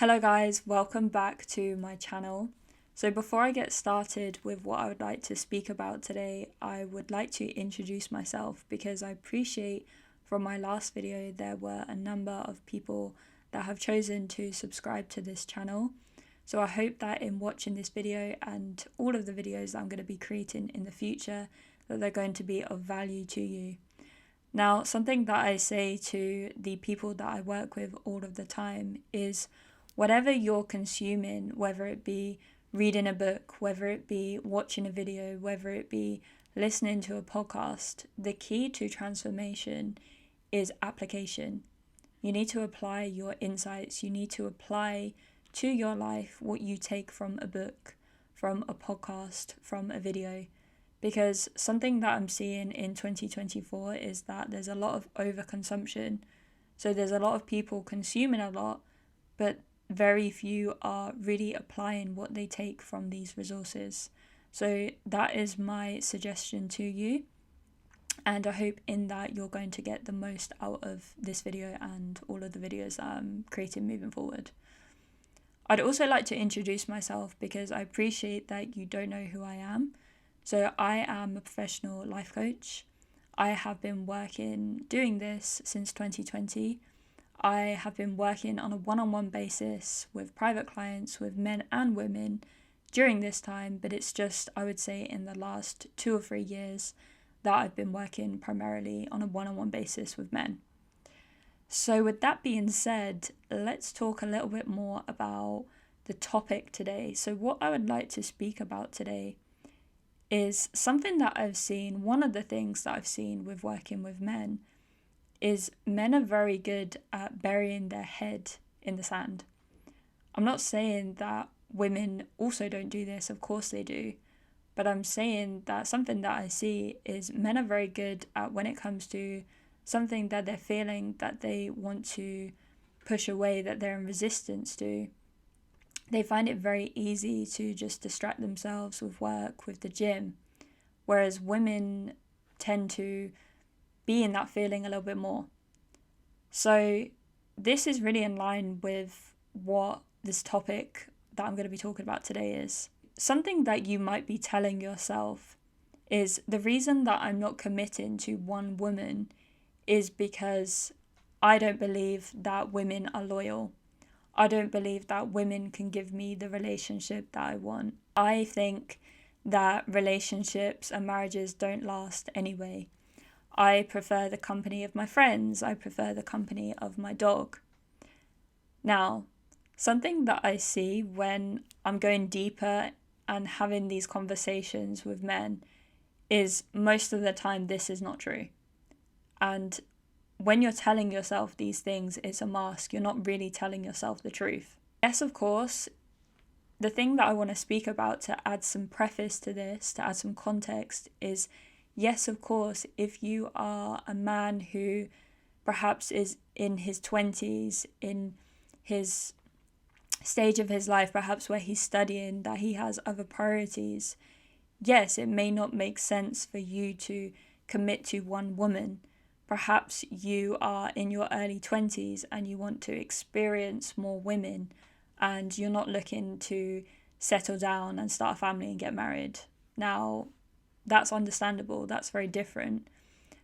Hello guys, welcome back to my channel. So before I get started with what I would like to speak about today, I would like to introduce myself because I appreciate from my last video there were a number of people that have chosen to subscribe to this channel. So I hope that in watching this video and all of the videos that I'm going to be creating in the future, that they're going to be of value to you. Now, something that I say to the people that I work with all of the time is whatever you're consuming, whether it be reading a book, whether it be watching a video, whether it be listening to a podcast, the key to transformation is application. You need to apply your insights. You need to apply to your life what you take from a book, from a podcast, from a video. Because something that I'm seeing in 2024 is that there's a lot of overconsumption. So there's a lot of people consuming a lot, but very few are really applying what they take from these resources. So that is my suggestion to you. And I hope in that you're going to get the most out of this video and all of the videos that I'm creating moving forward. I'd also like to introduce myself because I appreciate that you don't know who I am. So I am a professional life coach. I have been doing this since 2020. I have been working on a one-on-one basis with private clients, with men and women during this time, but it's just, I would say, in the last 2 or 3 years that I've been working primarily on a one-on-one basis with men. So with that being said, let's talk a little bit more about the topic today. So what I would like to speak about today is something that I've seen. One of the things that I've seen with working with men is men are very good at burying their head in the sand. I'm not saying that women also don't do this, of course they do, but I'm saying that something that I see is men are very good at when it comes to something that they're feeling that they want to push away, that they're in resistance to. They find it very easy to just distract themselves with work, with the gym, whereas women tend to be in that feeling a little bit more. So this is really in line with what this topic that I'm going to be talking about today is. Something that you might be telling yourself is the reason that I'm not committing to one woman is because I don't believe that women are loyal. I don't believe that women can give me the relationship that I want. I think that relationships and marriages don't last anyway. I prefer the company of my friends. I prefer the company of my dog. Now, something that I see when I'm going deeper and having these conversations with men is most of the time this is not true. And when you're telling yourself these things, it's a mask. You're not really telling yourself the truth. Yes, of course, the thing that I want to speak about to add some preface to this, to add some context, is yes, of course, if you are a man who perhaps is in his 20s, in his stage of his life, perhaps where he's studying, that he has other priorities, yes, it may not make sense for you to commit to one woman. Perhaps you are in your early 20s and you want to experience more women and you're not looking to settle down and start a family and get married. Now, that's understandable. That's very different.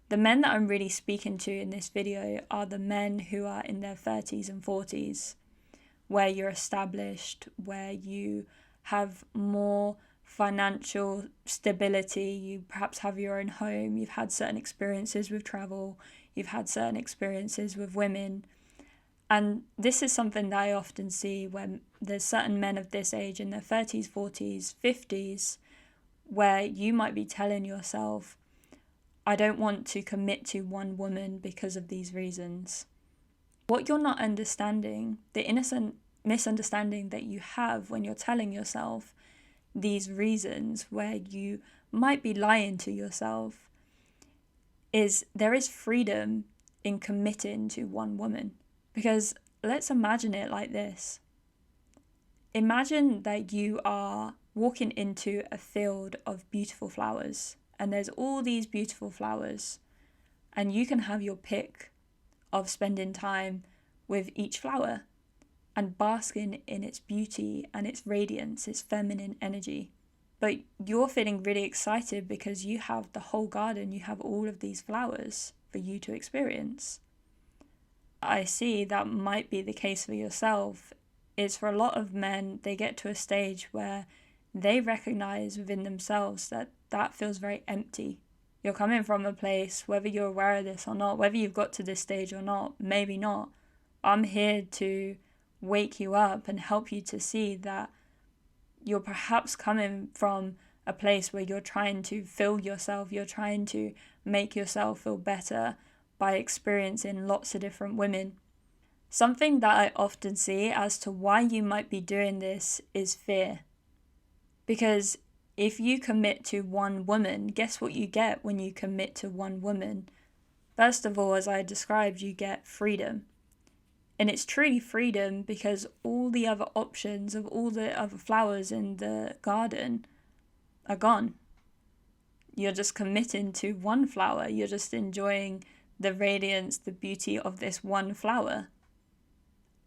The men that I'm really speaking to in this video are the men who are in their 30s and 40s, where you're established, where you have more financial stability, you perhaps have your own home, you've had certain experiences with travel, you've had certain experiences with women. And this is something that I often see when there's certain men of this age in their 30s, 40s, 50s, where you might be telling yourself, I don't want to commit to one woman because of these reasons. What you're not understanding, the innocent misunderstanding that you have when you're telling yourself these reasons, where you might be lying to yourself, is there is freedom in committing to one woman. Because let's imagine it like this. Imagine that you are walking into a field of beautiful flowers and there's all these beautiful flowers and you can have your pick of spending time with each flower. and basking in its beauty and its radiance, its feminine energy. But you're feeling really excited because you have the whole garden, you have all of these flowers for you to experience. I see that might be the case for yourself. Is for a lot of men, they get to a stage where they recognize within themselves that that feels very empty. You're coming from a place, whether you're aware of this or not, whether you've got to this stage or not, maybe not. I'm here to wake you up and help you to see that you're perhaps coming from a place where you're trying to fill yourself, you're trying to make yourself feel better by experiencing lots of different women. Something that I often see as to why you might be doing this is fear. Because if you commit to one woman, guess what you get when you commit to one woman? First of all, as I described, you get freedom. And it's truly freedom because all the other options of all the other flowers in the garden are gone. You're just committing to one flower. You're just enjoying the radiance, the beauty of this one flower.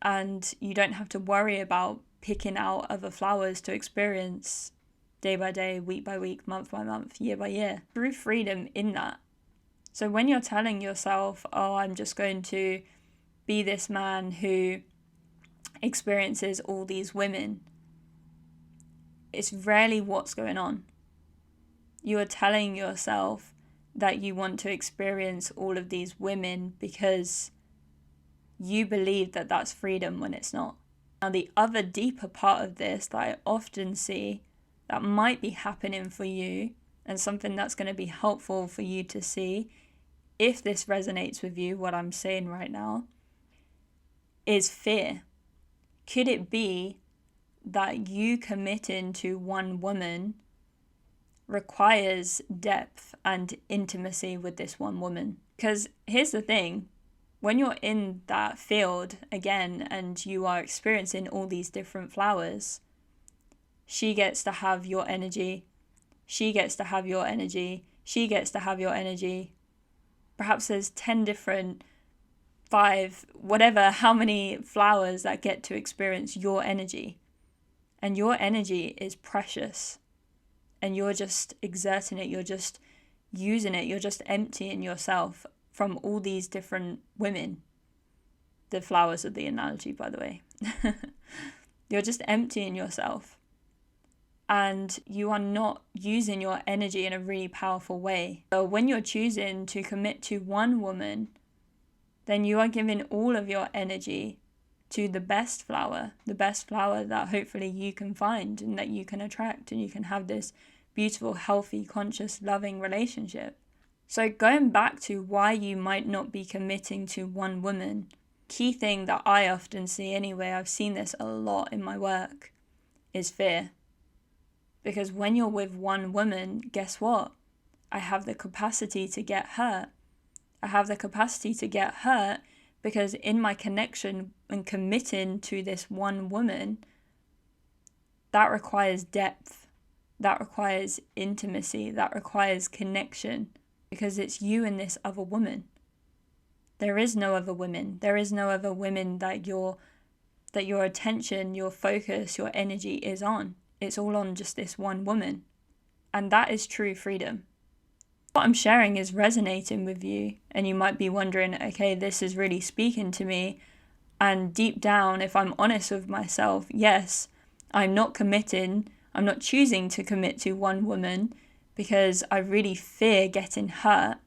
And you don't have to worry about picking out other flowers to experience day by day, week by week, month by month, year by year. True freedom in that. So when you're telling yourself, oh, I'm just going to be this man who experiences all these women, it's rarely what's going on. You are telling yourself that you want to experience all of these women because you believe that that's freedom when it's not. Now, the other deeper part of this that I often see that might be happening for you, and something that's going to be helpful for you to see if this resonates with you, what I'm saying right now, is fear. Could it be that you committing to one woman requires depth and intimacy with this one woman? Because here's the thing, when you're in that field again and you are experiencing all these different flowers, she gets to have your energy, she gets to have your energy, she gets to have your energy. Perhaps there's 10 different, 5, whatever, how many flowers that get to experience your energy. And your energy is precious. And you're just exerting it, you're just using it, you're just emptying yourself from all these different women. The flowers of the analogy, by the way. You're just emptying yourself. And you are not using your energy in a really powerful way. So when you're choosing to commit to one woman, then you are giving all of your energy to the best flower that hopefully you can find and that you can attract, and you can have this beautiful, healthy, conscious, loving relationship. So going back to why you might not be committing to one woman, key thing that I often see anyway, I've seen this a lot in my work, is fear. Because when you're with one woman, guess what? I have the capacity to get hurt. I have the capacity to get hurt because in my connection and committing to this one woman, that requires depth, that requires intimacy, that requires connection, because it's you and this other woman. There is no other women. There is no other women that your attention, your focus, your energy is on. It's all on just this one woman. And that is true freedom. What I'm sharing is resonating with you, and you might be wondering, okay, this is really speaking to me. And deep down, if I'm honest with myself, yes, I'm not choosing to commit to one woman because I really fear getting hurt.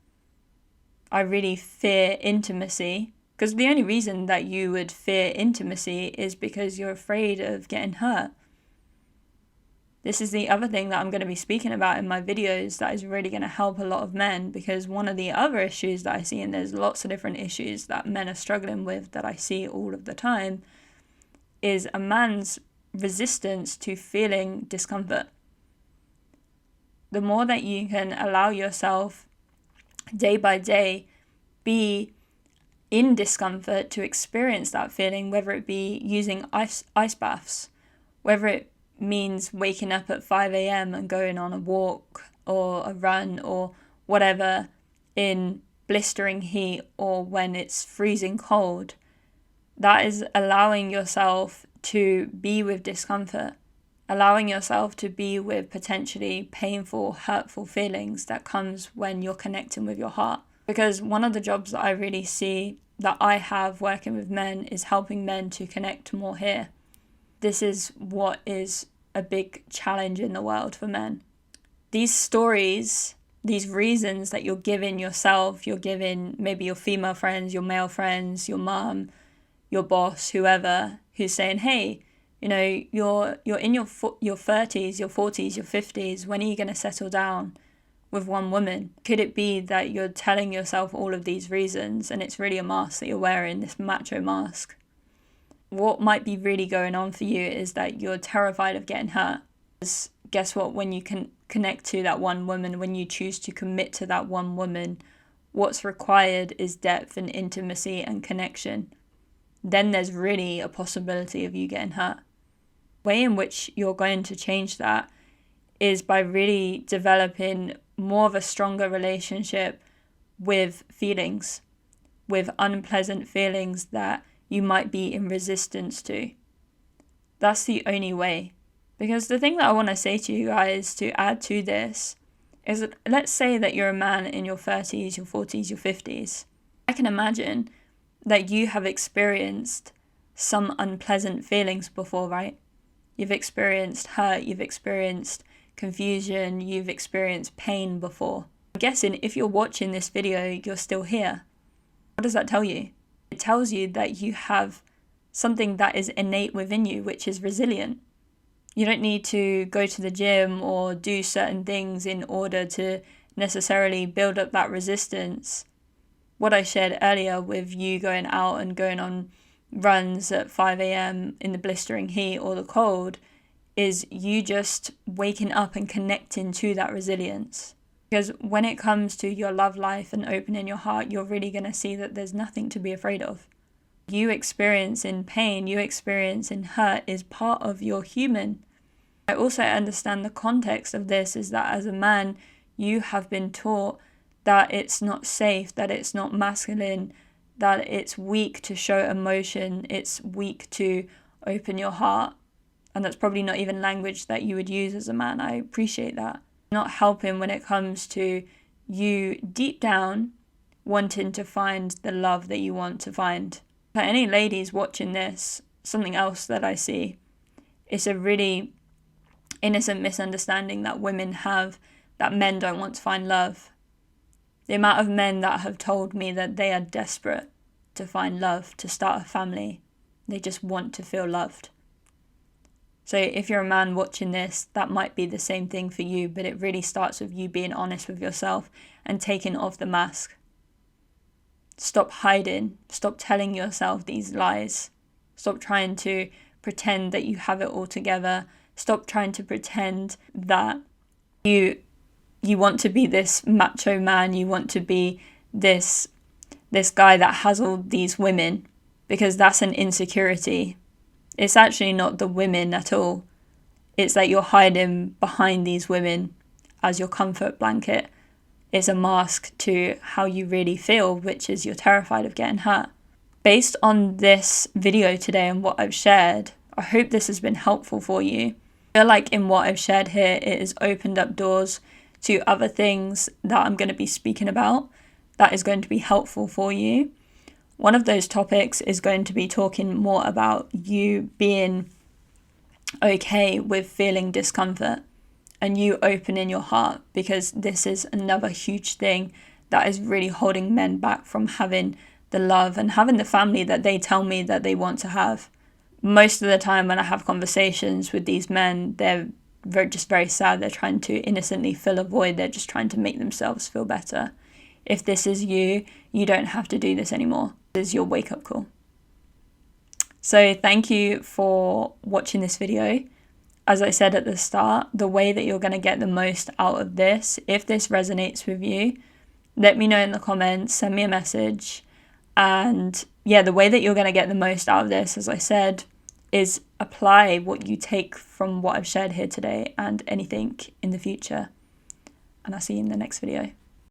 I really fear intimacy, because the only reason that you would fear intimacy is because you're afraid of getting hurt. This is the other thing that I'm going to be speaking about in my videos that is really going to help a lot of men, because one of the other issues that I see, and there's lots of different issues that men are struggling with that I see all of the time, is a man's resistance to feeling discomfort. The more that you can allow yourself day by day be in discomfort to experience that feeling, whether it be using ice baths, whether it means waking up at 5 a.m. and going on a walk or a run or whatever in blistering heat, or when it's freezing cold, That is allowing yourself to be with discomfort, allowing yourself to be with potentially painful, hurtful feelings that comes when you're connecting with your heart. Because one of the jobs that I really see that I have working with men is helping men to connect more here. This is what is a big challenge in the world for men. These stories, these reasons that you're giving yourself, you're giving maybe your female friends, your male friends, your mum, your boss, whoever, who's saying, hey, you know, you're in your 30s, your 40s, your 50s, when are you going to settle down with one woman? Could it be that you're telling yourself all of these reasons and it's really a mask that you're wearing, this macho mask? What might be really going on for you is that you're terrified of getting hurt. Because guess what? When you can connect to that one woman, when you choose to commit to that one woman, what's required is depth and intimacy and connection. Then there's really a possibility of you getting hurt. The way in which you're going to change that is by really developing more of a stronger relationship with feelings, with unpleasant feelings that you might be in resistance to. That's the only way. Because the thing that I want to say to you guys to add to this is that let's say that you're a man in your 30s, your 40s, your 50s. I can imagine that you have experienced some unpleasant feelings before, right? You've experienced hurt, you've experienced confusion, you've experienced pain before. I'm guessing if you're watching this video, you're still here. What does that tell you? It tells you that you have something that is innate within you, which is resilient. You don't need to go to the gym or do certain things in order to necessarily build up that resistance. What I shared earlier with you going out and going on runs at 5 a.m. in the blistering heat or the cold is you just waking up and connecting to that resilience. Because when it comes to your love life and opening your heart, you're really going to see that there's nothing to be afraid of. You experiencing pain, you experiencing hurt is part of your human. I also understand the context of this is that as a man, you have been taught that it's not safe, that it's not masculine, that it's weak to show emotion, it's weak to open your heart. And that's probably not even language that you would use as a man. I appreciate that. Not helping when it comes to you deep down wanting to find the love that you want to find. For any ladies watching this, something else that I see, it's a really innocent misunderstanding that women have that men don't want to find love. The amount of men that have told me that they are desperate to find love, to start a family, they just want to feel loved. So if you're a man watching this, that might be the same thing for you, but it really starts with you being honest with yourself and taking off the mask. Stop hiding. Stop telling yourself these lies. Stop trying to pretend that you have it all together. Stop trying to pretend that you want to be this macho man, you want to be this guy that has all these women, because that's an insecurity. It's actually not the women at all. It's that you're hiding behind these women as your comfort blanket. It's a mask to how you really feel, which is you're terrified of getting hurt. Based on this video today and what I've shared, I hope this has been helpful for you. I feel like in what I've shared here, it has opened up doors to other things that I'm going to be speaking about that is going to be helpful for you. One of those topics is going to be talking more about you being okay with feeling discomfort and you opening your heart, because this is another huge thing that is really holding men back from having the love and having the family that they tell me that they want to have. Most of the time when I have conversations with these men, they're just very sad. They're trying to innocently fill a void. They're just trying to make themselves feel better. If this is you, you don't have to do this anymore. This is your wake-up call. So thank you for watching this video. As I said at the start, the way that you're going to get the most out of this, if this resonates with you, let me know in the comments, send me a message. And yeah, the way that you're going to get the most out of this, as I said, is apply what you take from what I've shared here today and anything in the future. And I'll see you in the next video.